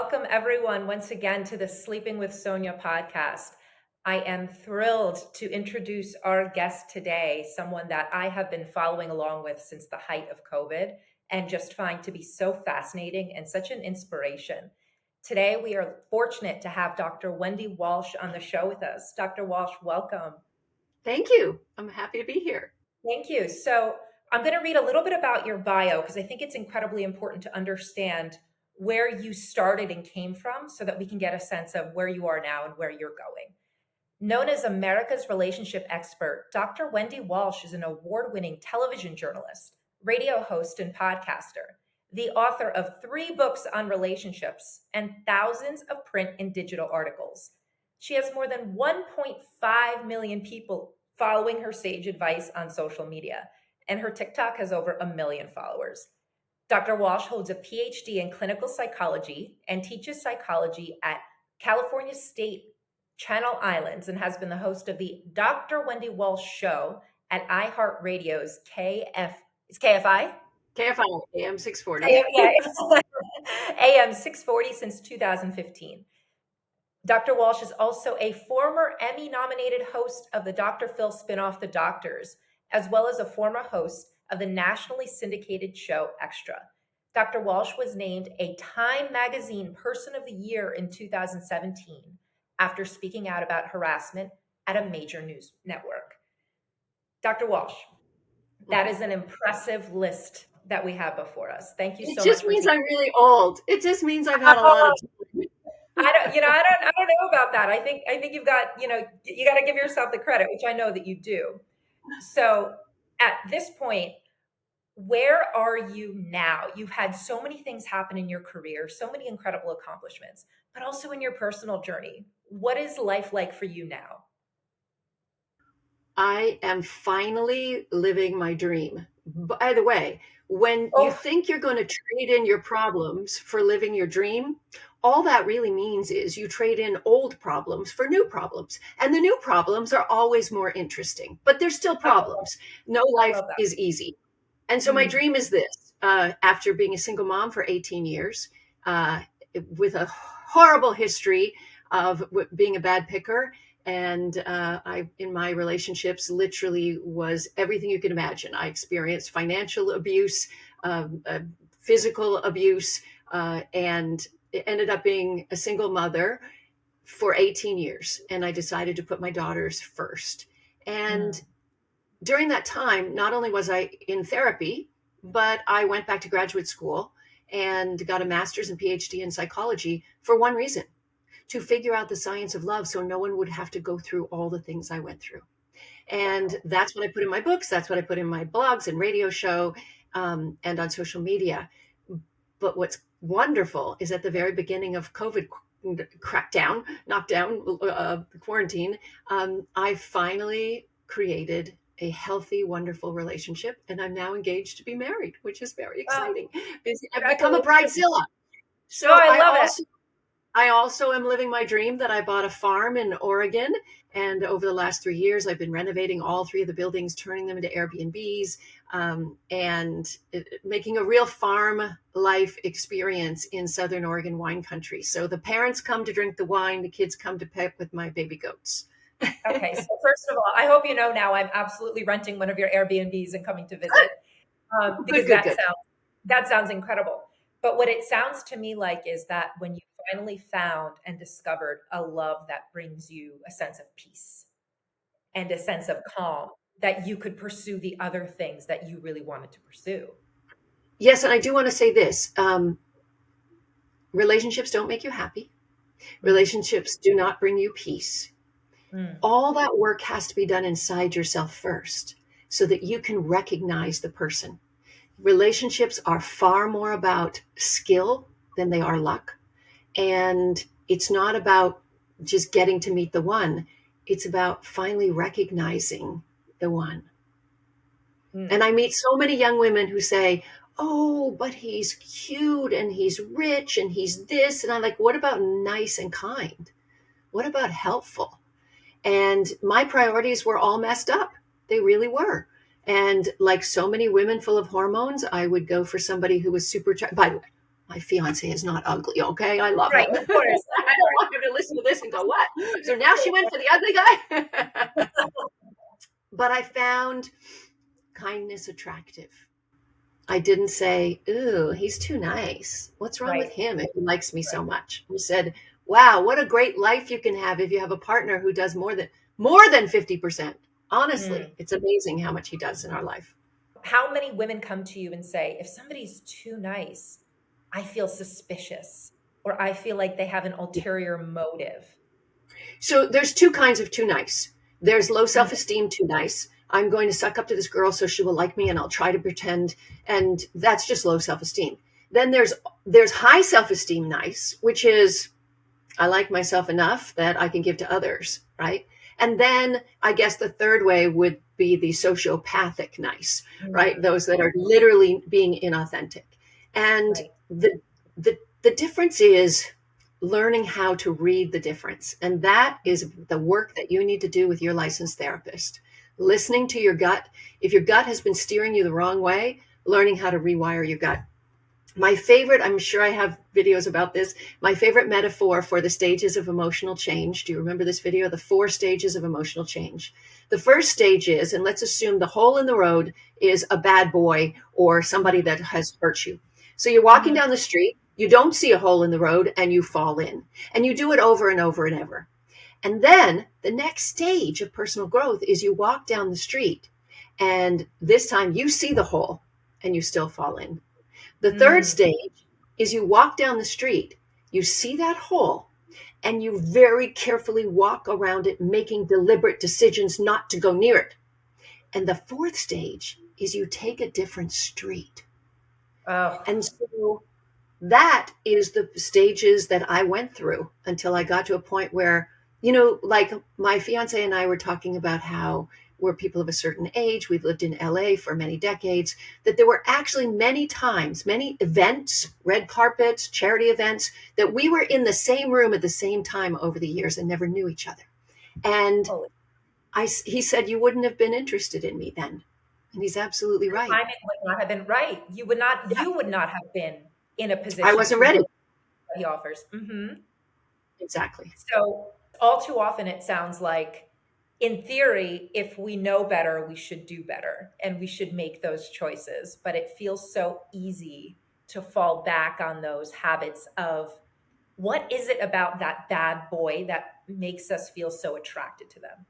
welcome everyone once again to the Sleeping with Sonja podcast. I am thrilled to introduce our guest today, someone that I have been following along with since the height of COVID and just find to be so fascinating and such an inspiration. Today, we are fortunate to have Dr. Wendy Walsh on the show with us. Dr. Walsh, welcome. Thank you. I'm happy to be here. Thank you. So I'm going to read a little bit about your bio because I think it's incredibly important to understand where you started and came from so that we can get a sense of where you are now and where you're going. Known as America's relationship expert, Dr. Wendy Walsh is an award-winning television journalist, radio host, and podcaster, the author of 3 books on relationships and thousands of print and digital articles. She has more than 1.5 million people following her sage advice on social media, and her TikTok has over 1 million followers. Dr. Walsh holds a PhD in clinical psychology and teaches psychology at California State Channel Islands and has been the host of the Dr. Wendy Walsh Show at iHeartRadio's KFI? KFI, AM 640. AM 640 since 2015. Dr. Walsh is also a former Emmy-nominated host of the Dr. Phil spinoff, The Doctors, as well as a former host of the nationally syndicated show Extra. Dr. Walsh was named a Time Magazine Person of the Year in 2017 after speaking out about harassment at a major news network. Dr. Walsh, that is an impressive list that we have before us. Thank you so much. It just means I'm really old. It just means I've had a lot of time. I don't know about that. I think you've got, you got to give yourself the credit, which I know that you do. So at this point, where are you now? You've had so many things happen in your career, so many incredible accomplishments, but also in your personal journey. What is life like for you now? I am finally living my dream. By the way, when you think you're going to trade in your problems for living your dream, all that really means is you trade in old problems for new problems. And the new problems are always more interesting, but they're still problems. No life is easy. And so my dream is this. After being a single mom for 18 years, with a horrible history of being a bad picker, and I, in my relationships, literally was everything you can imagine. I experienced financial abuse, physical abuse, and it ended up being a single mother for 18 years. And I decided to put my daughters first. And during that time, not only was I in therapy, but I went back to graduate school and got a master's and PhD in psychology for one reason: to figure out the science of love so no one would have to go through all the things I went through. And that's what I put in my books. That's what I put in my blogs and radio show and on social media. But what's wonderful is at the very beginning of COVID quarantine, I finally created a healthy, wonderful relationship. And I'm now engaged to be married, which is very exciting. I've become a bridezilla. So I love it. I also am living my dream that I bought a farm in Oregon. And over the last 3 years, I've been renovating all 3 of the buildings, turning them into Airbnbs, and making a real farm life experience in Southern Oregon wine country. So the parents come to drink the wine, the kids come to pet with my baby goats. Okay, so first of all, I hope you know now I'm absolutely renting one of your Airbnbs and coming to visit because that sounds incredible. But what it sounds to me like is that when you finally found and discovered a love that brings you a sense of peace and a sense of calm, that you could pursue the other things that you really wanted to pursue. Yes, and I do want to say this. Relationships don't make you happy. Relationships do not bring you peace. All that work has to be done inside yourself first so that you can recognize the person. Relationships are far more about skill than they are luck. And it's not about just getting to meet the one. It's about finally recognizing the one. And I meet so many young women who say, oh, but he's cute and he's rich and he's this. And I'm like, what about nice and kind? What about helpful? And my priorities were all messed up. They really were. And like so many women full of hormones, I would go for somebody who was super, by the way, my fiance is not ugly, okay? I love Right, him. of course. I don't want him to listen to this and go, what? So now she went for the ugly guy? But I found kindness attractive. I didn't say, ooh, he's too nice. What's wrong with Right, him if he likes me so right. much? I said, wow, what a great life you can have if you have a partner who does more than 50%. Honestly, Mm. it's amazing how much he does in our life. How many women come to you and say, if somebody's too nice, I feel suspicious or I feel like they have an ulterior motive? So there's two kinds of too nice. There's low Mm, self-esteem too nice. I'm going to suck up to this girl so she will like me and I'll try to pretend, and that's just low self-esteem. Then there's high self-esteem nice, which is I like myself enough that I can give to others, right? And then I guess the third way would be the sociopathic nice, right? mm, Those that are literally being inauthentic. And right. the difference is learning how to read the difference. And that is the work that you need to do with your licensed therapist. Listening to your gut. If your gut has been steering you the wrong way, learning how to rewire your gut. My favorite, I'm sure I have videos about this. My favorite metaphor for the stages of emotional change. Do you remember this video? The 4 stages of emotional change. The first stage is, and let's assume the hole in the road is a bad boy or somebody Mhm, that has hurt you. So you're walking mhm, down the street, you don't see a hole in the road, and you fall in. And you do it over and over and ever. And then the next stage of personal growth is you walk down the street, and this time you see the hole and you still fall in. The third mm. stage is you walk down the street, you see that hole, and you very carefully walk around it, making deliberate decisions not to go near it. And the fourth stage is you take a different street. Oh, And so that is the stages that I went through until I got to a point where, like my fiance and I were talking about how we're people of a certain age, we've lived in LA for many decades, that there were actually many times, many events, red carpets, charity events, that we were in the same room at the same time over the years and never knew each other. And holy. he said, you wouldn't have been interested in me then. And he's absolutely The right. timing would not have been right. Yeah, You would not have been in a I position wasn't to ready. receive what he offers. Mhm. Exactly. So, all too often it sounds like, in theory, if we know better, we should do better and we should make those choices. But it feels so easy to fall back on those habits of what is it about that bad boy that makes us feel so attracted to them?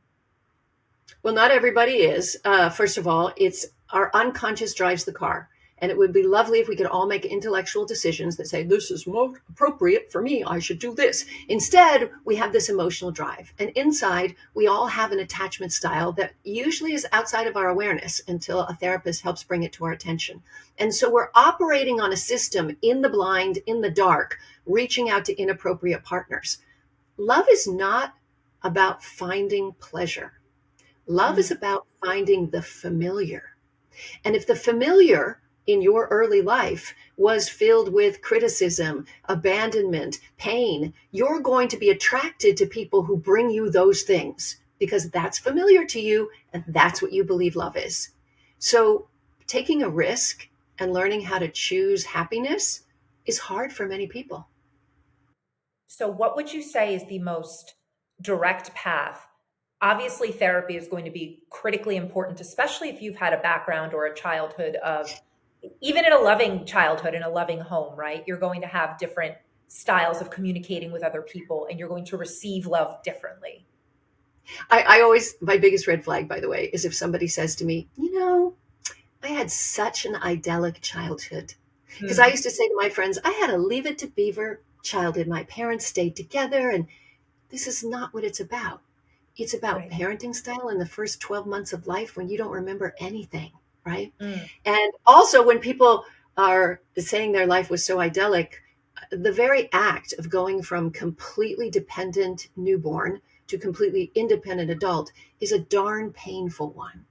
Well, not everybody is. First of all, it's our unconscious drives the car. And it would be lovely if we could all make intellectual decisions that say, this is more appropriate for me. I should do this. Instead, we have this emotional drive. And inside, we all have an attachment style that usually is outside of our awareness until a therapist helps bring it to our attention. And so we're operating on a system in the blind, in the dark, reaching out to inappropriate partners. Love is not about finding pleasure. Love is Mm, about finding the familiar. And if the familiar in your early life was filled with criticism, abandonment, pain, you're going to be attracted to people who bring you those things because that's familiar to you and that's what you believe love is. So taking a risk and learning how to choose happiness is hard for many people. So, what would you say is the most direct path? Obviously, therapy is going to be critically important, especially if you've had a background or a childhood of, even in a loving childhood, in a loving home, right? You're going to have different styles of communicating with other people and you're going to receive love differently. I always, my biggest red flag, by the way, is if somebody says to me, I had such an idyllic childhood. Because I Hmm. used to say to my friends, I had a leave it to beaver childhood. My parents stayed together, and this is not what it's about. It's about Right. parenting style in the first 12 months of life when you don't remember anything, right? Mm, And also, when people are saying their life was so idyllic, the very act of going from completely dependent newborn to completely independent adult is a darn painful one.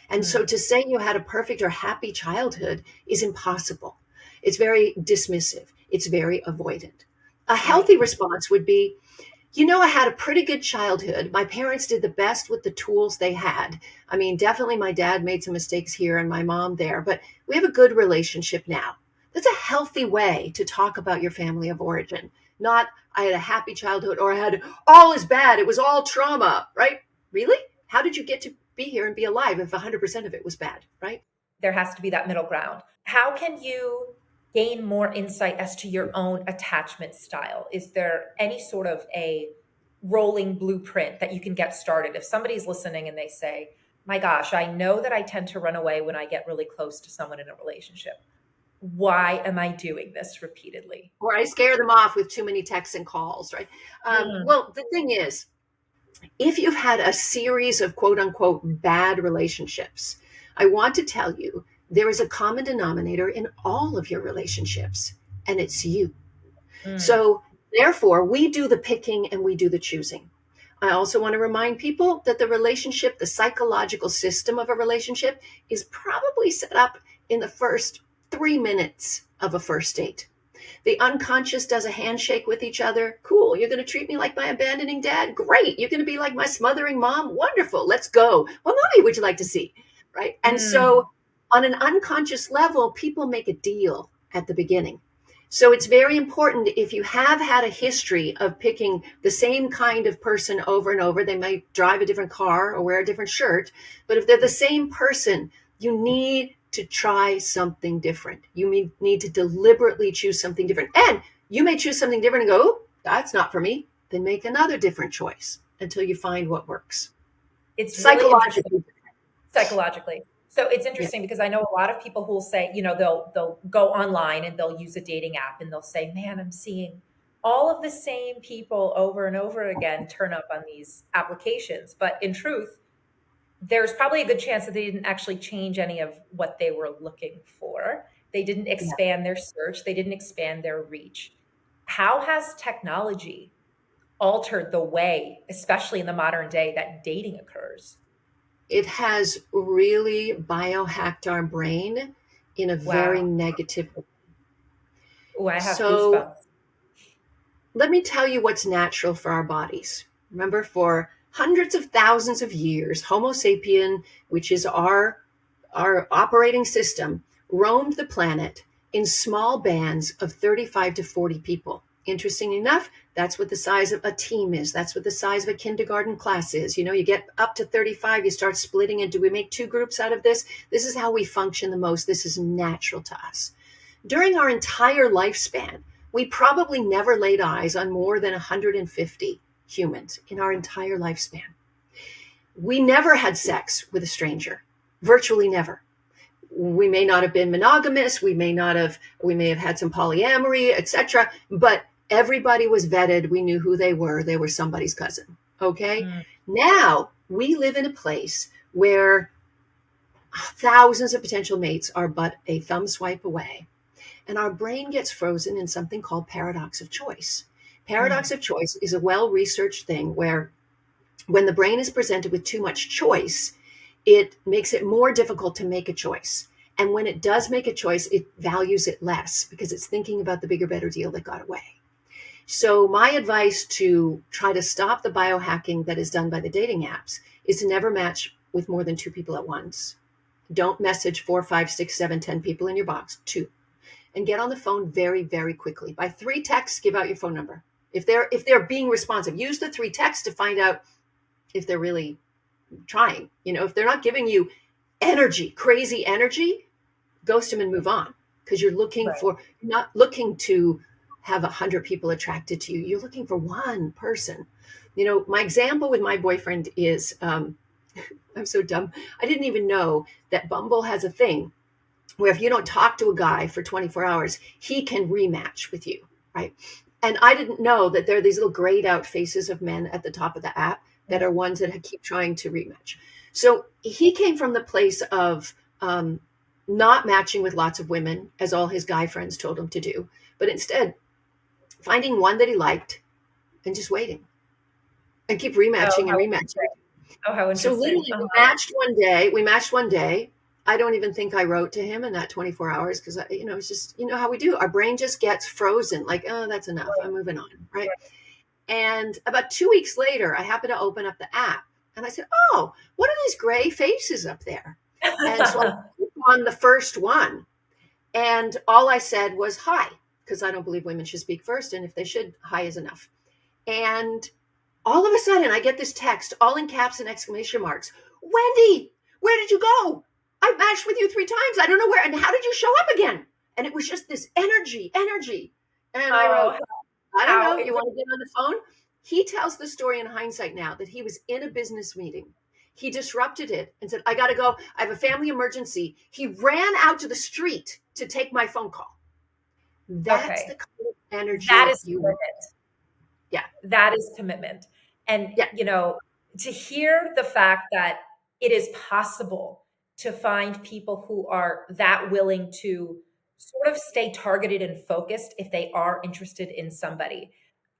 And so mm, to say you had a perfect or happy childhood is impossible. It's very dismissive. It's very avoidant. A right. healthy response would be, I had a pretty good childhood. My parents did the best with the tools they had. I mean, definitely my dad made some mistakes here and my mom there, but we have a good relationship now. That's a healthy way to talk about your family of origin. Not, I had a happy childhood, or I had all is bad. It was all trauma, right? Really? How did you get to be here and be alive if 100% of it was bad, right? There has to be that middle ground. How can you gain more insight as to your own attachment style? Is there any sort of a rolling blueprint that you can get started? If somebody's listening and they say, my gosh, I know that I tend to run away when I get really close to someone in a relationship. Why am I doing this repeatedly? Or I scare them off with too many texts and calls, right? Mm, Well, the thing is, if you've had a series of quote unquote bad relationships, I want to tell you there is a common denominator in all of your relationships, and it's you. mm, So, therefore, we do the picking and we do the choosing. I also want to remind people that the relationship, the psychological system of a relationship, is probably set up in the first 3 minutes of a first date. The unconscious does a handshake with each other. Cool. You're going to treat me like my abandoning dad? Great. You're going to be like my smothering mom? Wonderful. Let's go. What movie would you like to see? Right. And mm. so, on an unconscious level, people make a deal at the beginning. So, it's very important if you have had a history of picking the same kind of person over and over, they might drive a different car or wear a different shirt, but if they're the same person, you need to try something different. You need to deliberately choose something different. And you may choose something different and go, oh, that's not for me. Then make another different choice until you find what works. It's really interesting Psychologically. psychologically. So it's Yeah. interesting because I know a lot of people who will say, they'll go online and they'll use a dating app and they'll say, "Man, I'm seeing all of the same people over and over again turn up on these applications." But in truth, there's probably a good chance that they didn't actually change any of what they were looking for. They didn't Yeah. expand their search, they didn't expand their reach. How has technology altered the way, especially in the modern day, that dating occurs? It has really biohacked our brain in a very Wow. negative way. Oh, I have So goosebumps. let me tell you what's natural for our bodies. Remember, for hundreds of thousands of years, Homo sapien, which is our operating system, roamed the planet in small bands of 35 to 40 people. Interesting enough, that's what the size of a team is. That's what the size of a kindergarten class is. You get up to 35, you start splitting it. Do we make two groups out of this? This is how we function the most. This is natural to us. During our entire lifespan, we probably never laid eyes on more than 150 humans in our entire lifespan. We never had sex with a stranger, virtually never. We may not have been monogamous, we may have had some polyamory, etc., but everybody was vetted. We knew who they were somebody's cousin. Okay. Mm. Now we live in a place where thousands of potential mates are but a thumb swipe away, and our brain gets frozen in something called paradox of choice. Mm. Paradox of choice is a well-researched thing where when the brain is presented with too much choice, it makes it more difficult to make a choice. And when it does make a choice, it values it less because it's thinking about the bigger, better deal that got away. So, my advice to try to stop the biohacking that is done by the dating apps is to never match with more than two people at once. Don't message 4, 5, 6, 7, 10 people in your box, two. And get on the phone very, very quickly. By three texts, give out your phone number. If they're being responsive, use the three texts to find out if they're really trying. If they're not giving you energy, crazy energy, ghost them and move on. Because Right. you're not looking to have 100 people attracted to you. You're looking for one person. My example with my boyfriend is, I'm so dumb. I didn't even know that Bumble has a thing where if you don't talk to a guy for 24 hours, he can rematch with you, right? And I didn't know that there are these little grayed out faces of men at the top of the app that are ones that keep trying to rematch. So he came from the place of not matching with lots of women, as all his guy friends told him to do, but instead finding one that he liked and just waiting and keep Oh, rematching and how rematching. oh, how So interesting. literally, we matched one day. I don't even think I wrote to him in that 24 hours because, it's just, how we do. Our brain just gets frozen. Like, oh, that's enough. I'm moving on. Right. Right. And about 2 weeks later, I happened to open up the app and I said, oh, what are these gray faces up there? And so I clicked on the first one. And all I said was hi, because I don't believe women should speak first. And if they should, hi is enough. And all of a sudden, I get this text, all in caps and exclamation marks. Wendy, where did you go? I matched with you 3 times. I don't know where. And how did you show up again? And it was just this energy, energy. And I wrote, Oh, I don't how know. You want to get on the phone? He tells the story in hindsight now that he was in a business meeting. He disrupted it and said, I got to go. I have a family emergency. He ran out to the street to take my phone call. That's the okay. kind of That energy is you want. commitment. Yeah. That is commitment. And, Yeah. to hear the fact that it is possible to find people who are that willing to sort of stay targeted and focused if they are interested in somebody.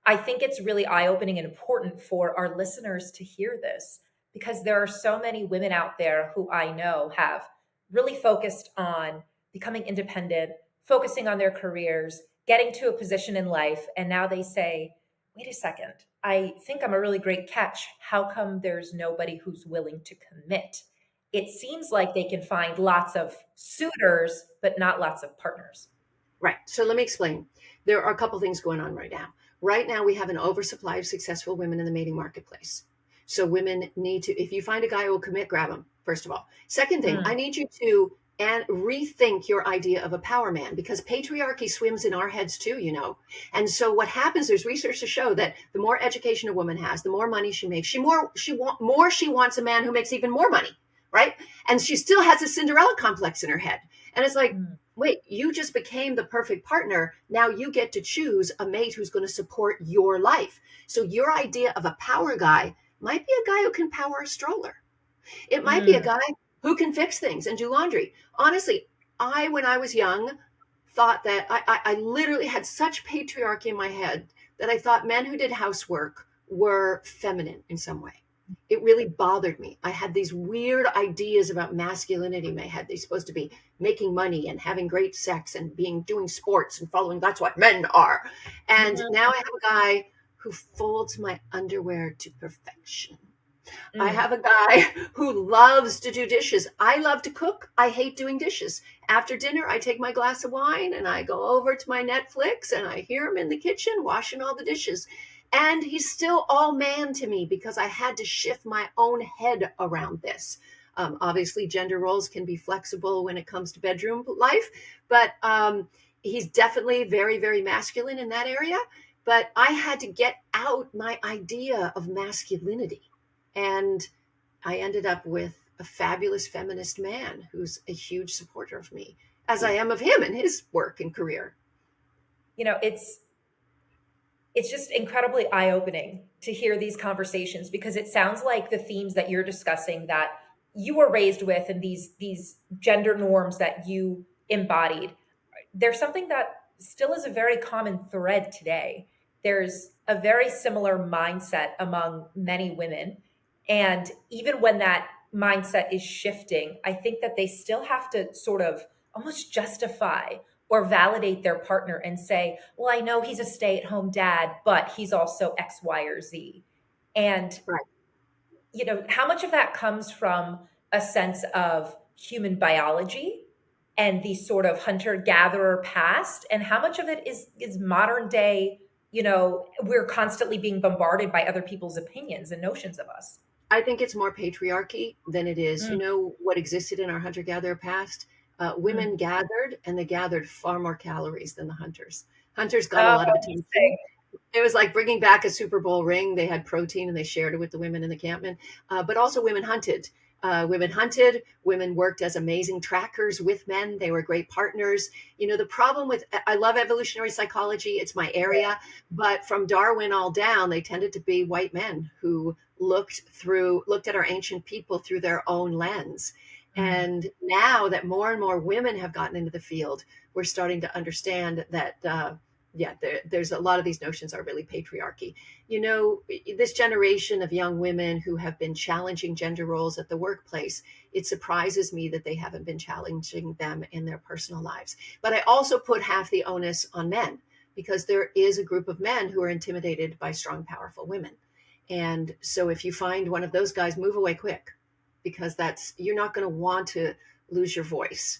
I think it's really eye-opening and important for our listeners to hear this because there are so many women out there who I know have really focused on becoming independent, focusing on their careers, getting to a position in life, and now they say, wait a second, I think I'm a really great catch. How come there's nobody who's willing to commit? It seems like they can find lots of suitors, but not lots of partners. Right. So let me explain. There are a couple things going on right now. Right now, we have an oversupply of successful women in the mating marketplace. So women need to, if you find a guy who will commit, grab him, first of all. Second thing, I Mm, need you to and rethink your idea of a power man because patriarchy swims in our heads too. And so what happens, there's research to show that the more education a woman has, the more money she makes, she wants a man who makes even more money, right? And she still has a Cinderella complex in her head. And it's like, mm, wait, you just became the perfect partner. Now you get to choose a mate who's going to support your life. So your idea of a power guy might be a guy who can power a stroller. It might be a mm. guy who can fix things and do laundry. Honestly, when I was young, thought that I literally had such patriarchy in my head that I thought men who did housework were feminine in some way. It really bothered me. I had these weird ideas about masculinity in my head. They're supposed to be making money and having great sex and doing sports and following. That's what men are. And now I have a guy who folds my underwear to perfection. I Mm. have a guy who loves to do dishes. I love to cook. I hate doing dishes. After dinner, I take my glass of wine and I go over to my Netflix and I hear him in the kitchen washing all the dishes. And he's still all man to me because I had to shift my own head around this. Obviously, gender roles can be flexible when it comes to bedroom life, but he's definitely very, very masculine in that area. But I had to get out my idea of masculinity. And I ended up with a fabulous feminist man who's a huge supporter of me, as I am of him in his work and career. You know, it's just incredibly eye-opening to hear these conversations because it sounds like the themes that you're discussing that you were raised with and these gender norms that you embodied, there's something that still is a very common thread today. There's a very similar mindset among many women. And even when that mindset is shifting, I think that they still have to sort of almost justify or validate their partner and say, well, I know he's a stay at home dad, but he's also X, Y, or Z. And Right. how much of that comes from a sense of human biology and the sort of hunter gatherer past, and how much of it is modern day, we're constantly being bombarded by other people's opinions and notions of us. I think it's more patriarchy than it is. Mm, What existed in our hunter gatherer past? Women mm. gathered, and they gathered far more calories than the hunters. Hunters got a Oh, lot of attention. interesting. It was like bringing back a Super Bowl ring. They had protein and they shared it with the women in the campment. But also women hunted. Women worked as amazing trackers with men. They were great partners. The problem with, I love evolutionary psychology, it's my area. But from Darwin all down, they tended to be white men who looked at our ancient people through their own lens. Mm. And now that more and more women have gotten into the field, we're starting to understand that there's a lot of these notions are really patriarchy. This generation of young women who have been challenging gender roles at the workplace, it surprises me that they haven't been challenging them in their personal lives. But I also put half the onus on men because there is a group of men who are intimidated by strong, powerful women. And so if you find one of those guys, move away quick because you're not going to want to lose your voice.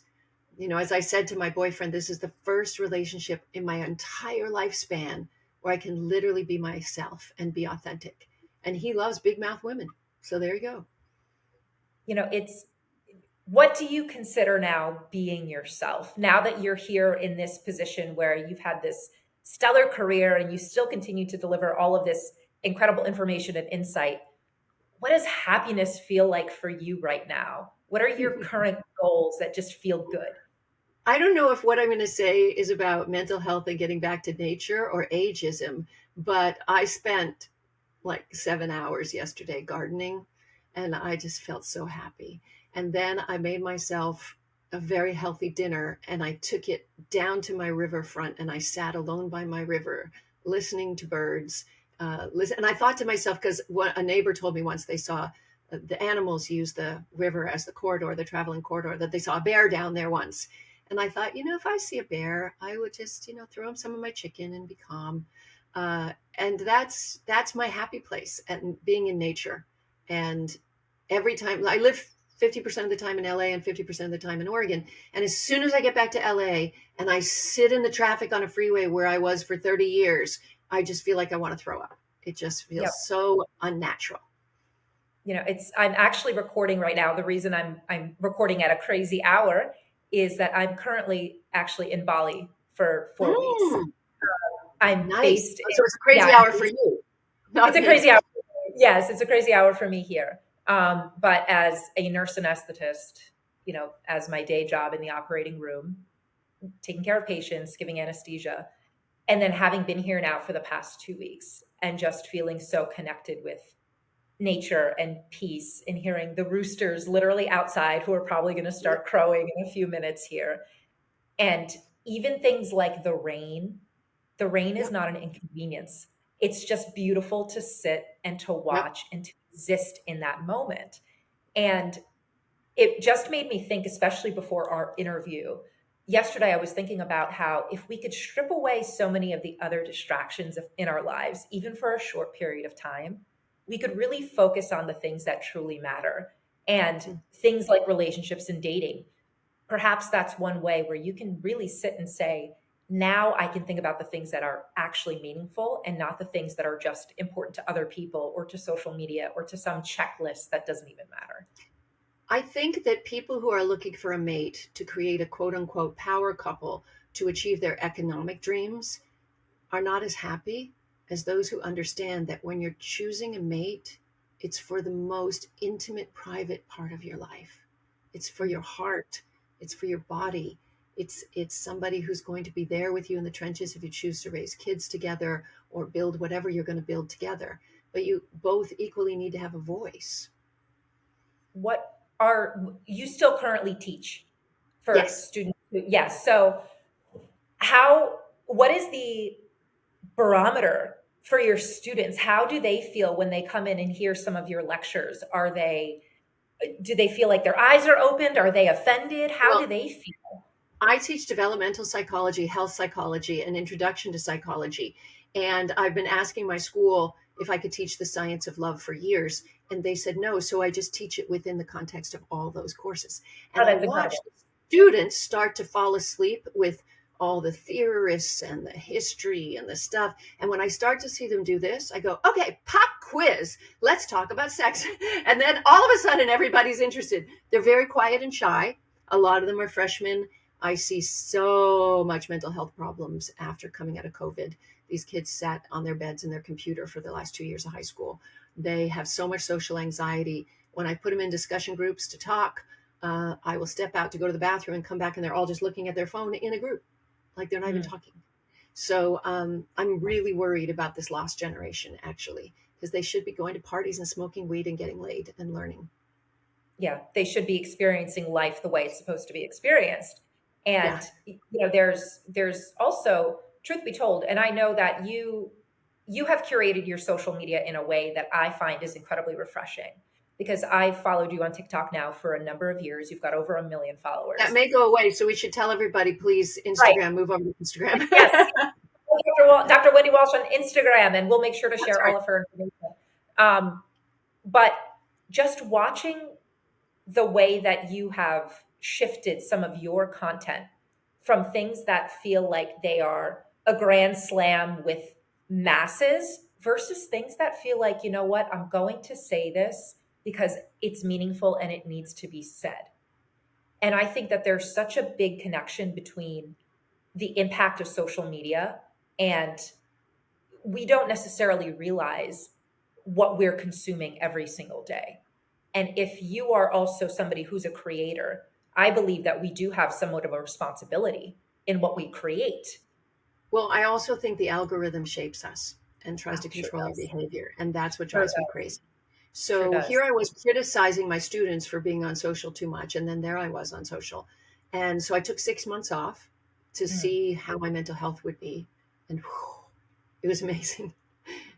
As I said to my boyfriend, this is the first relationship in my entire lifespan where I can literally be myself and be authentic. And he loves big mouth women. So there you go. It's what do you consider now being yourself? Now that you're here in this position where you've had this stellar career and you still continue to deliver all of this incredible information and insight, what does happiness feel like for you right now? What are your current goals that just feel good? I don't know if what I'm going to say is about mental health and getting back to nature or ageism, but I spent like 7 hours yesterday gardening, and I just felt so happy. And then I made myself a very healthy dinner, and I took it down to my riverfront, and I sat alone by my river, listening to birds. And I thought to myself, because what a neighbor told me once, they saw the animals use the river as the corridor, the traveling corridor, that they saw a bear down there once. And I thought, if I see a bear, I would just, throw him some of my chicken and be calm. And that's my happy place, and being in nature. And every time I live 50% of the time in LA and 50% of the time in Oregon. And as soon as I get back to LA and I sit in the traffic on a freeway where I was for 30 years, I just feel like I want to throw up. It just Yep. feels so unnatural. I'm actually recording right now. The reason I'm recording at a crazy hour is that I'm currently actually in Bali for 4 weeks. Mm, I'm nice. based So it's a crazy yeah, hour for you, it's not a me. crazy hour. Yes, it's a crazy hour for me here. But as a nurse anesthetist, as my day job in the operating room, taking care of patients, giving anesthesia, and then having been here now for the past 2 weeks and just feeling so connected with nature and peace and hearing the roosters literally outside who are probably going to start crowing in a few minutes here. And even things like the rain is Yep. not an inconvenience. It's just beautiful to sit and to Yep. watch and to exist in that moment. And it just made me think, especially before our interview. Yesterday, I was thinking about how if we could strip away so many of the other distractions in our lives, even for a short period of time, we could really focus on the things that truly matter. And Mm. things like relationships and dating, perhaps that's one way where you can really sit and say, now I can think about the things that are actually meaningful and not the things that are just important to other people or to social media or to some checklist that doesn't even matter. I think that people who are looking for a mate to create a quote unquote power couple to achieve their economic dreams are not as happy as those who understand that when you're choosing a mate, it's for the most intimate, private part of your life. It's for your heart. It's for your body. It's somebody who's going to be there with you in the trenches if you choose to raise kids together or build whatever you're going to build together. But you both equally need to have a voice. What are you still currently teach for Yes. students? Yes. So what is the barometer for your students? How do they feel when they come in and hear some of your lectures? Do they feel like their eyes are opened? Are they offended? How do Well, they feel? I teach developmental psychology, health psychology, and introduction to psychology. And I've been asking my school if I could teach the science of love for years. And they said no. So I just teach it within the context of all those courses. Oh, And I that's watch incredible. students start to fall asleep with all the theorists and the history and the stuff. And when I start to see them do this, I go, okay, pop quiz. Let's talk about sex. And then all of a sudden, everybody's interested. They're very quiet and shy. A lot of them are freshmen. I see so much mental health problems after coming out of COVID. These kids sat on their beds in their computer for the last 2 years of high school. They have so much social anxiety. When I put them in discussion groups to talk, I will step out to go to the bathroom and come back, and they're all just looking at their phone in a group, like they're not even Mm. talking. So I'm really worried about this lost generation, actually, because they should be going to parties and smoking weed and getting laid and learning. Yeah, they should be experiencing life the way it's supposed to be experienced. Yeah. And there's also, truth be told, and I know that you have curated your social media in a way that I find is incredibly refreshing because I've followed you on TikTok now for a number of years. You've got over 1 million That followers. may go away, so we should tell everybody, please, Right. Instagram, move over to Instagram. Yes. Dr. Wendy Walsh on Instagram, and we'll make sure to That's share right. all of her information. But just watching the way that you have shifted some of your content from things that feel like they are a grand slam with masses versus things that feel like, you know what, I'm going to say this because it's meaningful and it needs to be said. And I think that there's such a big connection between the impact of social media, and we don't necessarily realize what we're consuming every single day. And if you are also somebody who's a creator, I believe that we do have somewhat of a responsibility in what we create. Well, I also think the algorithm shapes us and tries Oh, to sure control our does. behavior, and that's what Sure drives me does. crazy. Sure So does. here I was criticizing my students for being on social too much, and then there I was on social. And so I took 6 months off to Mm, see how my mental health would be, and whew, it was amazing.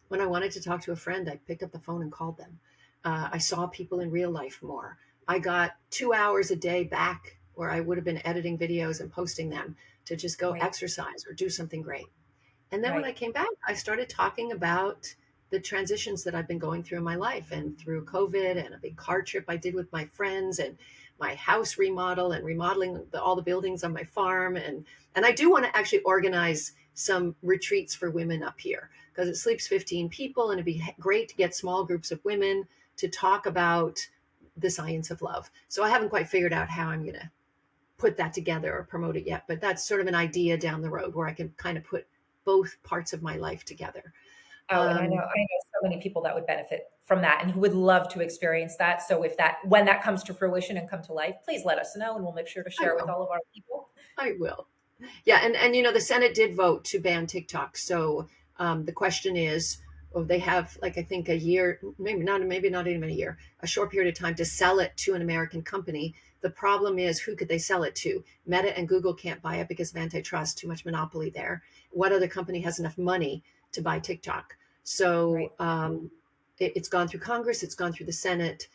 When I wanted to talk to a friend, I picked up the phone and called them. I saw people in real life more. I got 2 hours a day back where I would have been editing videos and posting them to just go right. exercise or do something great. And then when I Right. came back, I started talking about the transitions that I've been going through in my life and through COVID and a big car trip I did with my friends and my house remodel and remodeling all the buildings on my farm. And I do want to actually organize some retreats for women up here because it sleeps 15 people and it'd be great to get small groups of women to talk about the science of love. So I haven't quite figured out how I'm going to put that together or promote it yet, but that's sort of an idea down the road where I can kind of put both parts of my life together. Oh, and Um, I know so many people that would benefit from that and who would love to experience that. So if that when that comes to fruition and come to life, please let us know and we'll make sure to I share with will. all of our people. I will. Yeah, and you know the Senate did vote to ban TikTok. So the question is, oh, they have like I think a year, maybe not even a year, a short period of time to sell it to an American company. The problem is who could they sell it to? Meta and Google can't buy it because of antitrust, too much monopoly there. What other company has enough money to buy TikTok? Right. So it's gone through Congress, it's gone through the Senate.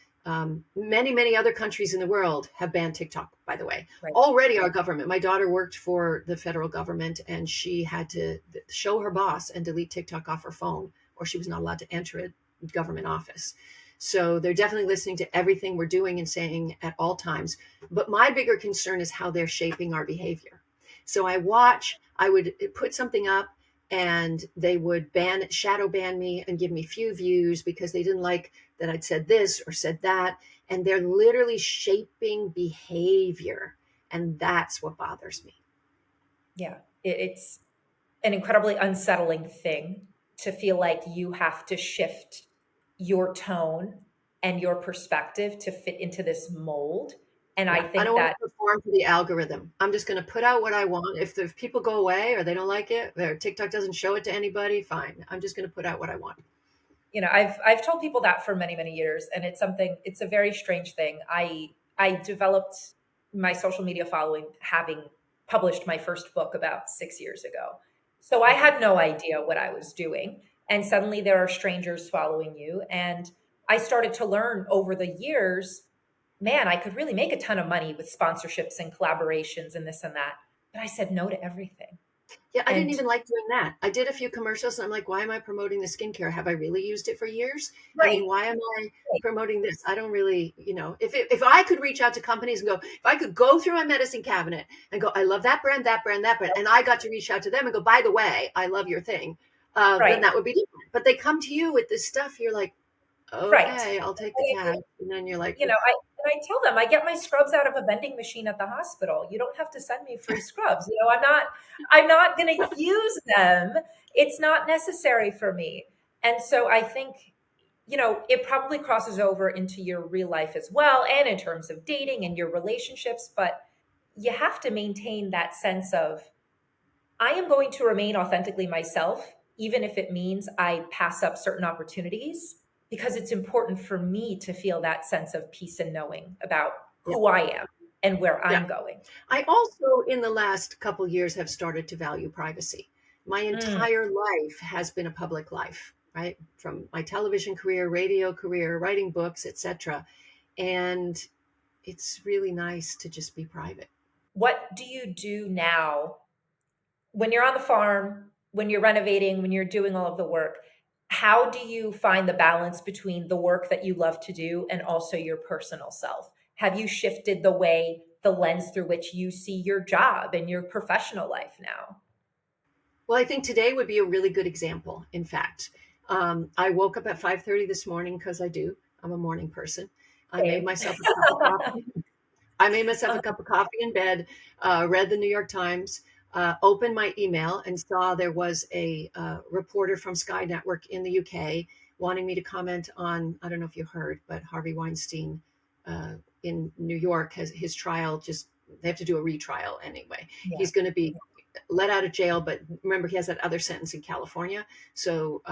Many other countries in the world have banned TikTok, by the way. Right. Already, our government, my daughter worked for the federal government and she had to show her boss and delete TikTok off her phone, or she was not allowed to enter a government office. So they're definitely listening to everything we're doing and saying at all times. But my bigger concern is how they're shaping our behavior. So I would put something up and they would shadow ban me and give me few views because they didn't like that I'd said this or said that. And they're literally shaping behavior. And that's what bothers me. Yeah. It's an incredibly unsettling thing to feel like you have to shift your tone and your perspective to fit into this mold. And I Yeah. I don't think want that, to perform to the algorithm. I'm just going to put out what I want. If people go away or they don't like it, or TikTok doesn't show it to anybody, fine. I'm just going to put out what I want. I've told people that for many, many years, and it's a very strange thing. I developed my social media following having published my first book about 6 years ago. So I Okay. had no idea what I was doing. And suddenly there are strangers following you. And I started to learn over the years, man, I could really make a ton of money with sponsorships and collaborations and this and that. But I said no to everything. Yeah, I didn't And even like doing that. I did a few commercials and I'm like, why am I promoting the skincare? Have I really used it for years? I right, mean, why am I right, promoting this? I don't really, if I could reach out to companies and go, if I could go through my medicine cabinet and go, I love that brand, that brand, that brand, and I got to reach out to them and go, by the way, I love your thing, then right, that would be different. But they come to you with this stuff. You're like, right. okay, I'll take the tab. And then you're like, oof. I tell them I get my scrubs out of a vending machine at the hospital. You don't have to send me free scrubs. I'm not going to use them. It's not necessary for me. And so I think, it probably crosses over into your real life as well and in terms of dating and your relationships, but you have to maintain that sense of I am going to remain authentically myself, even if it means I pass up certain opportunities, because it's important for me to feel that sense of peace and knowing about Yeah, who I am and where yeah. I'm going. I also, in the last couple years, have started to value privacy. My Mm, entire life has been a public life, right? From my television career, radio career, writing books, etc. And it's really nice to just be private. what do you do now when you're on the farm, when you're renovating, when you're doing all of the work? How do you find the balance between the work that you love to do and also your personal self? Have you shifted the way the lens through which you see your job and your professional life now? Well, I think today would be a really good example. In fact, I woke up at 5:30 this morning because I do. I'm a morning person. I made Same. myself a cup of coffee. I made myself a cup of coffee in bed, read the New York Times, opened my email and saw there was a reporter from Sky Network in the UK wanting me to comment on, I don't know if you heard, but Harvey Weinstein uh, in New York has his trial just, they have to do a retrial anyway. Yeah. He's going to be let out of jail, but remember, he has that other sentence in California. So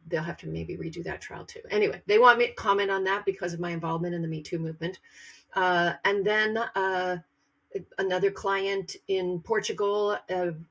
they'll have to maybe redo that trial too. Anyway, they want me to comment on that because of my involvement in the Me Too movement. And then another client in Portugal,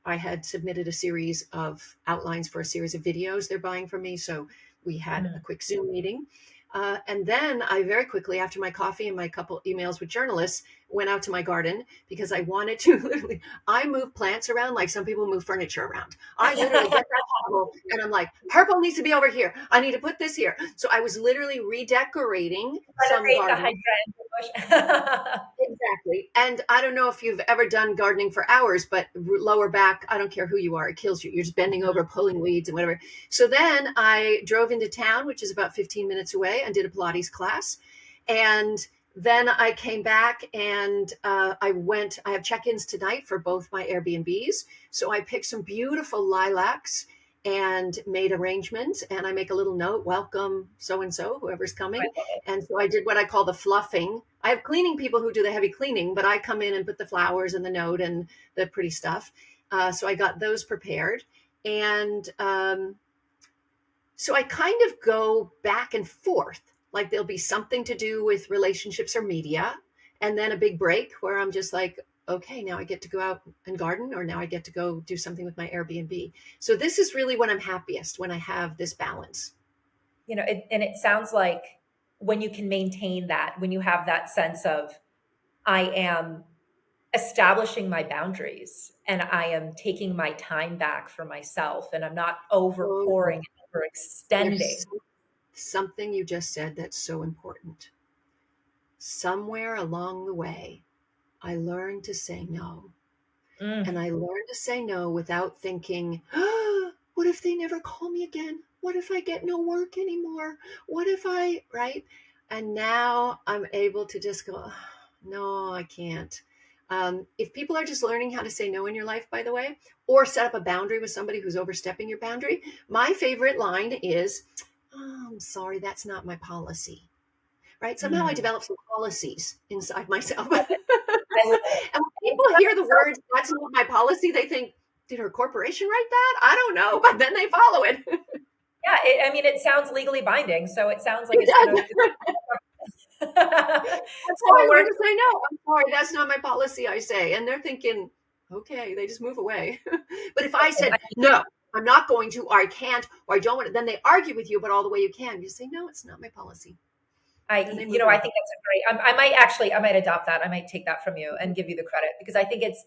I had submitted a series of outlines for a series of videos they're buying from me. So we had a Mm. quick Zoom meeting. And then I very quickly, after my coffee and my couple emails with journalists, went out to my garden because I wanted to literally, I move plants around like some people move furniture around. I literally get that shovel and I'm like, purple needs to be over here. I need to put this here. So I was literally redecorating some Renovate the garden. hydrangea bush. Exactly. And I don't know if you've ever done gardening for hours, but lower back, I don't care who you are, it kills you. You're just bending over, pulling weeds and whatever. So then I drove into town, which is about 15 minutes away, and did a Pilates class. And then I came back and I have check ins tonight for both my Airbnbs. So I picked some beautiful lilacs and made arrangements. And I make a little note, welcome so and so, whoever's coming. And so I did what I call the fluffing. I have cleaning people who do the heavy cleaning, but I come in and put the flowers and the note and the pretty stuff. So I got those prepared. And so I kind of go back and forth. Like there'll be something to do with relationships or media, and then a big break where I'm just like, okay, now I get to go out and garden, or now I get to go do something with my Airbnb. So this is really when I'm happiest, when I have this balance. And it sounds like when you can maintain that, when you have that sense of, I am establishing my boundaries and I am taking my time back for myself and I'm not over Oh, pouring, over there's extending. something you just said that's so important. Somewhere along the way, I learned to say no. Mm. And I learned to say no without thinking, oh, what if they never call me again? What if I get no work anymore? What if I, right? And now I'm able to just go, "Oh, no, I can't." If people are just learning how to say no in your life, by the way, or set up a boundary with somebody who's overstepping your boundary, my favorite line is, oh, I'm sorry, that's not my policy, right? Somehow I Mm. developed some policies inside myself. I love it. And when It people hear the sounds words, that's not my policy, they think, did her corporation write that? I don't know, but then they follow it. Yeah, I mean, it sounds legally binding, so it sounds like It it's gonna does. so That's how I it learned works. to say no. I'm sorry, that's not my policy, I say. And they're thinking, okay, they just move away. But if I I said, no, I'm not going to, or I can't, or I don't want to, then they argue with you, but all the way you can. You say, no, it's not my policy. And they move I away. think that's a great. I might adopt that. I might take that from you and give you the credit because I think it's.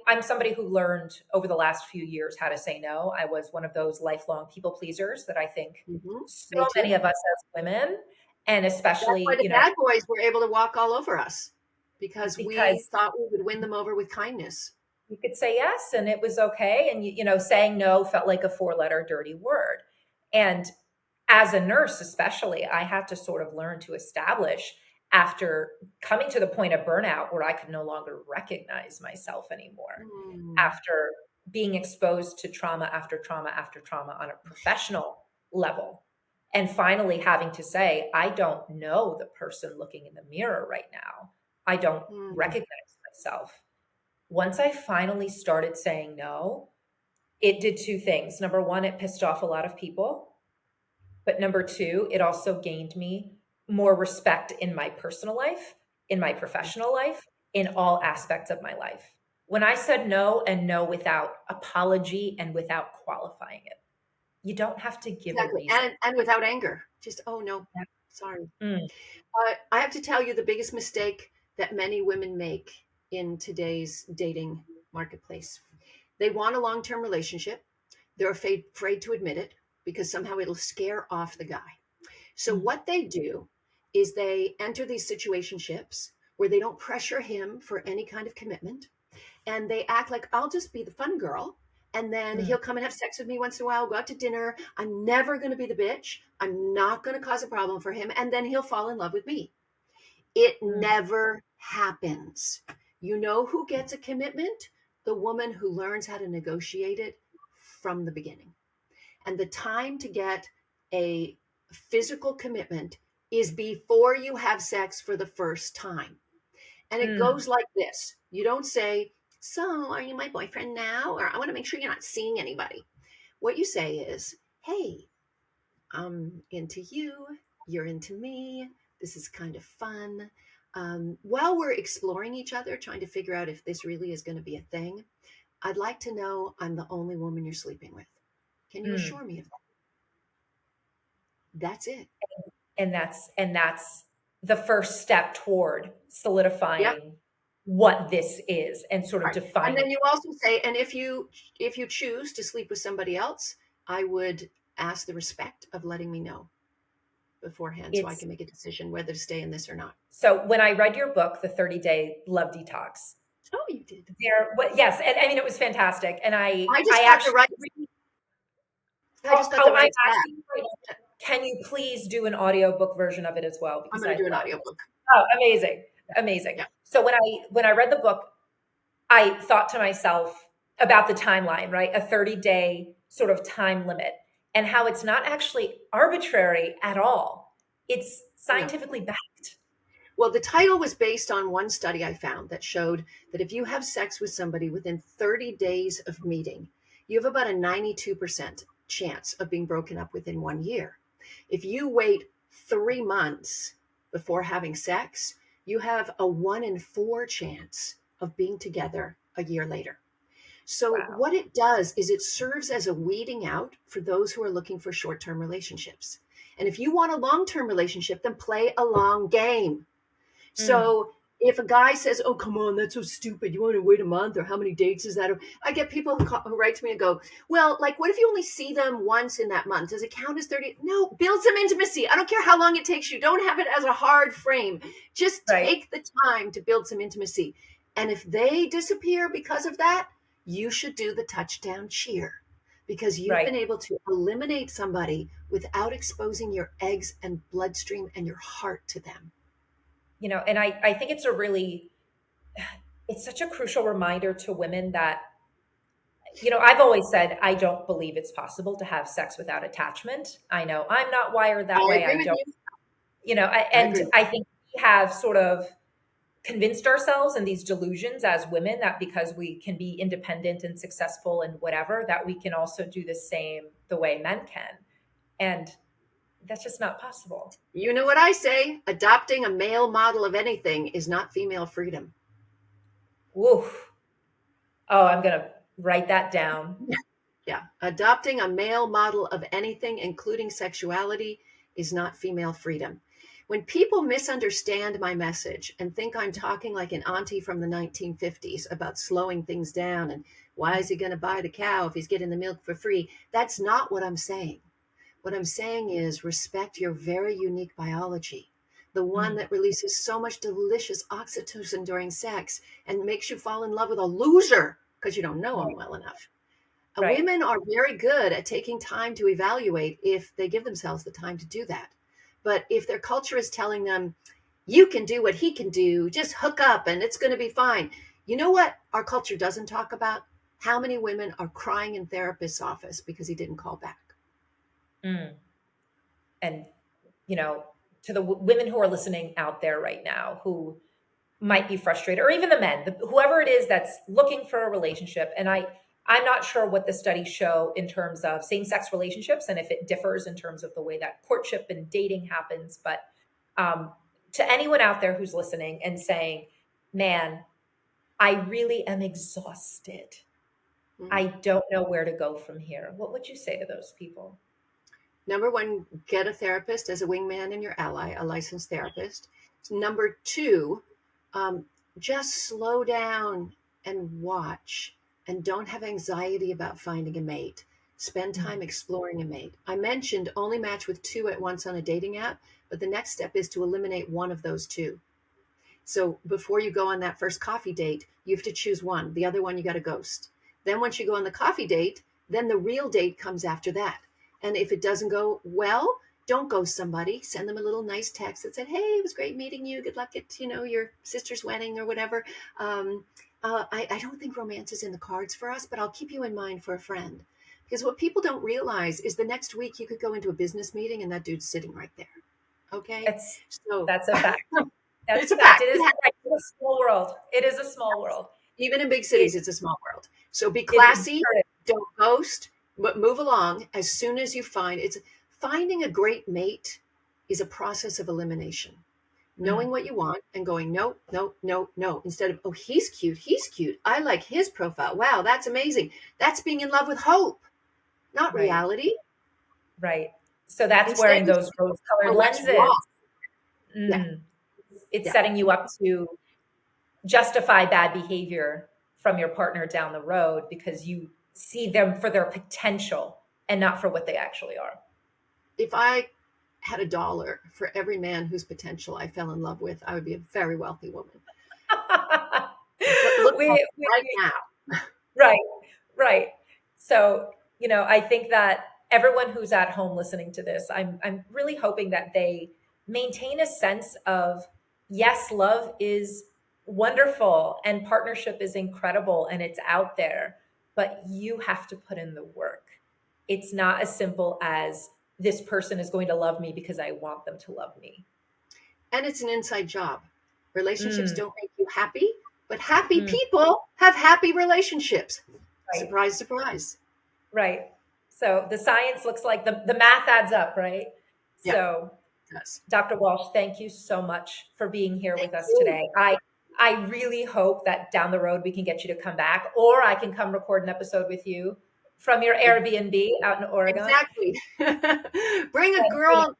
I'm somebody who learned over the last few years how to say no. I was one of those lifelong people pleasers that I think so Me many too. of us as women, and That's why especially, the bad boys were able to walk all over us because we because thought we would win them over with kindness. you could say yes and it was okay. And, saying no felt like a four-letter dirty word. And as a nurse, especially, I had to sort of learn to establish after coming to the point of burnout where I could no longer recognize myself anymore Mm, after being exposed to trauma after trauma after trauma on a professional level. And finally having to say, I don't know the person looking in the mirror right now. I don't mm, recognize myself. Once I finally started saying no, it did two things. Number one, it pissed off a lot of people. But number two, it also gained me more respect in my personal life, in my professional life, in all aspects of my life. When I said no and no without apology and without qualifying it, you don't have to give a exactly. reason. And without anger. Just, oh no, sorry. Mm, I have to tell you the biggest mistake that many women make in today's dating marketplace. They want a long-term relationship. They're afraid to admit it because somehow it'll scare off the guy. So mm, what they do is they enter these situationships where they don't pressure him for any kind of commitment. And they act like I'll just be the fun girl. And then Mm, he'll come and have sex with me once in a while, go out to dinner. I'm never going to be the bitch. I'm not going to cause a problem for him. And then he'll fall in love with me. It mm, never happens. You know who gets a commitment? The woman who learns how to negotiate it from the beginning. And the time to get a physical commitment is before you have sex for the first time. And it mm. goes like this. You don't say, "So, are you my boyfriend now?" Or, "I want to make sure you're not seeing anybody." What you say is, "Hey, I'm into you. You're into me. This is kind of fun. While we're exploring each other, trying to figure out if this really is going to be a thing, I'd like to know I'm the only woman you're sleeping with. Can you Mm. assure me of that?" That's it. And that's the first step toward Yep. solidifying what this is and sort of Right. And defining. then you also say, and if you choose to sleep with somebody else, I would ask the respect of letting me know beforehand so I It's can make a decision whether to stay in this or not. so when I read your book, The 30-Day Love Detox, Oh, you did. yes, and I mean it was fantastic. And I I just I got the actually right I just got the I'm rights back. asking you right now, can you please do an audiobook version of it as well? I'm Because going I to do an love it. audiobook. Oh, amazing. Amazing. Yeah. So when I read the book, I thought to myself about the timeline, right? A 30-day sort of time limit, and how it's not actually arbitrary at all. It's No. scientifically backed. Well, the title was based on one study I found that showed that if you have sex with somebody within 30 days of meeting, you have about a 92% chance of being broken up within 1 year. If you wait 3 months before having sex, you have a 1 in 4 chance of being together a year later. So, Wow. what it does is it serves as a weeding out for those who are looking for short term relationships. And if you want a long term relationship, then play a long game. Mm, So if a guy says, "Oh, come on, that's so stupid. You want to wait a month, or how many dates is that?" I get people who write to me and go, "Well, like, what if you only see them once in that month? Does it count as 30?" No, build some intimacy. I don't care how long it takes you. Don't have it as a hard frame. Just right, take the time to build some intimacy. And if they disappear because of that, you should do the touchdown cheer because you've right. been able to eliminate somebody without exposing your eggs and bloodstream and your heart to them. And I think it's such a crucial reminder to women that, I've always said I don't believe it's possible to have sex without attachment. I know I'm not wired that I way. agree I with don't, you. I and agree. I think we have sort of convinced ourselves in these delusions as women that because we can be independent and successful and whatever, that we can also do the same the way men can. And that's just not possible. You know what I say? Adopting a male model of anything is not female freedom. Woof. Oh, I'm going to write that down. Yeah. Adopting a male model of anything, including sexuality, is not female freedom. When people misunderstand my message and think I'm talking like an auntie from the 1950s about slowing things down and why is he going to buy the cow if he's getting the milk for free, that's not what I'm saying. What I'm saying is respect your very unique biology, the one Mm, that releases so much delicious oxytocin during sex and makes you fall in love with a loser because you don't know them right, well enough. right. Women are very good at taking time to evaluate if they give themselves the time to do that. But if their culture is telling them, "You can do what he can do, just hook up and it's going to be fine." You know what our culture doesn't talk about? How many women are crying in therapist's office because he didn't call back? Mm. And, you know, to the women who are listening out there right now who might be frustrated, or even the men, whoever it is that's looking for a relationship. And I'm not sure what the studies show in terms of same-sex relationships and if it differs in terms of the way that courtship and dating happens. But um, to anyone out there who's listening and saying, man, I really am exhausted. Mm. I don't know where to go from here. What would you say to those people? Number one, get a therapist as a wingman and your ally, a licensed therapist. Number two, um, just slow down and watch and don't have anxiety about finding a mate. Spend Mm, time exploring a mate. I mentioned only match with two at once on a dating app, but the next step is to eliminate one of those two. So before you go on that first coffee date, you have to choose one. The other one you got to ghost. Then once you go on the coffee date, then the real date comes after that. And if it doesn't go well, don't ghost somebody. Send them a little nice text that said, "Hey, it was great meeting you. Good luck at your sister's wedding or whatever. I don't think romance is in the cards for us, but I'll keep you in mind for a friend." Because what people don't realize is the next week you could go into a business meeting and that dude's sitting right there. Okay, It's so That's a fact. That's it's a a fact. fact. It is a small world. It is a small world. Even in big It cities, it's a small world. So be it classy, don't ghost, but move along as soon as you find it's finding a great mate is a process of elimination. Knowing mm, what you want and going, no, no, no, no, instead of, oh, he's cute. He's cute. I like his profile. Wow, that's amazing. That's being in love with hope, not right, reality. right. So that's Instead, wearing you those say, rose-colored oh, that's lenses. wrong. Yeah, Mm. It's yeah. setting you up to justify bad behavior from your partner down the road because you see them for their potential and not for what they actually are. If I had $1 for every man whose potential I fell in love with, I would be a very wealthy woman. But look at right We now. right, right. So, I think that everyone who's at home listening to this, I'm really hoping that they maintain a sense of, yes, love is wonderful and partnership is incredible and it's out there, but you have to put in the work. It's not as simple as this person is going to love me because I want them to love me. And it's an inside job. Relationships Mm, don't make you happy, but happy mm, people have happy relationships. right. Surprise, surprise. Right. So the science looks like the math adds up, right? Yeah, So, it does. Dr. Walsh, thank you so much for being here Thank with us you. today. I really hope that down the road we can get you to come back, or I can come record an episode with you from your Airbnb out in Oregon. Exactly. Bring And, a girl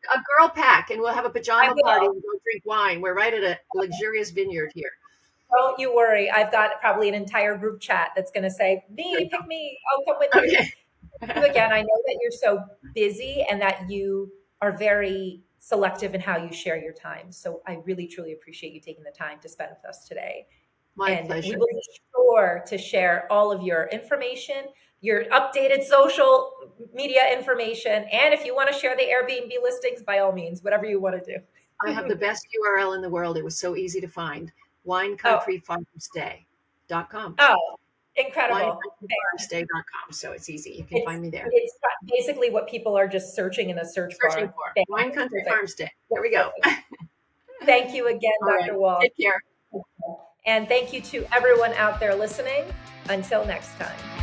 pack, and we'll have a I pajama party will. and go drink wine. We're right at a luxurious vineyard here. Don't you worry. I've got probably an entire group chat that's going to say, There me, you pick me. I'll come with go. you. Okay. You again, I know that you're so busy and that you are very selective in how you share your time. So I really, truly appreciate you taking the time to spend with us today. My And we pleasure. will be sure to share all of your information, your updated social media information. And if you want to share the Airbnb listings, by all means, whatever you want to I have the do. best URL in the world. It was so easy to find. Oh, WineCountryFarmstay.com. oh, incredible. WineCountryFarmstay.com. So it's easy. You can It's find me there. it's basically what people are just searching in a search Searching bar. for Bam. Wine Country Perfect. Farmstay. There we go. Perfect. Thank you again, All right. Dr. Walsh. Take care. And thank you to everyone out there listening. Until next time.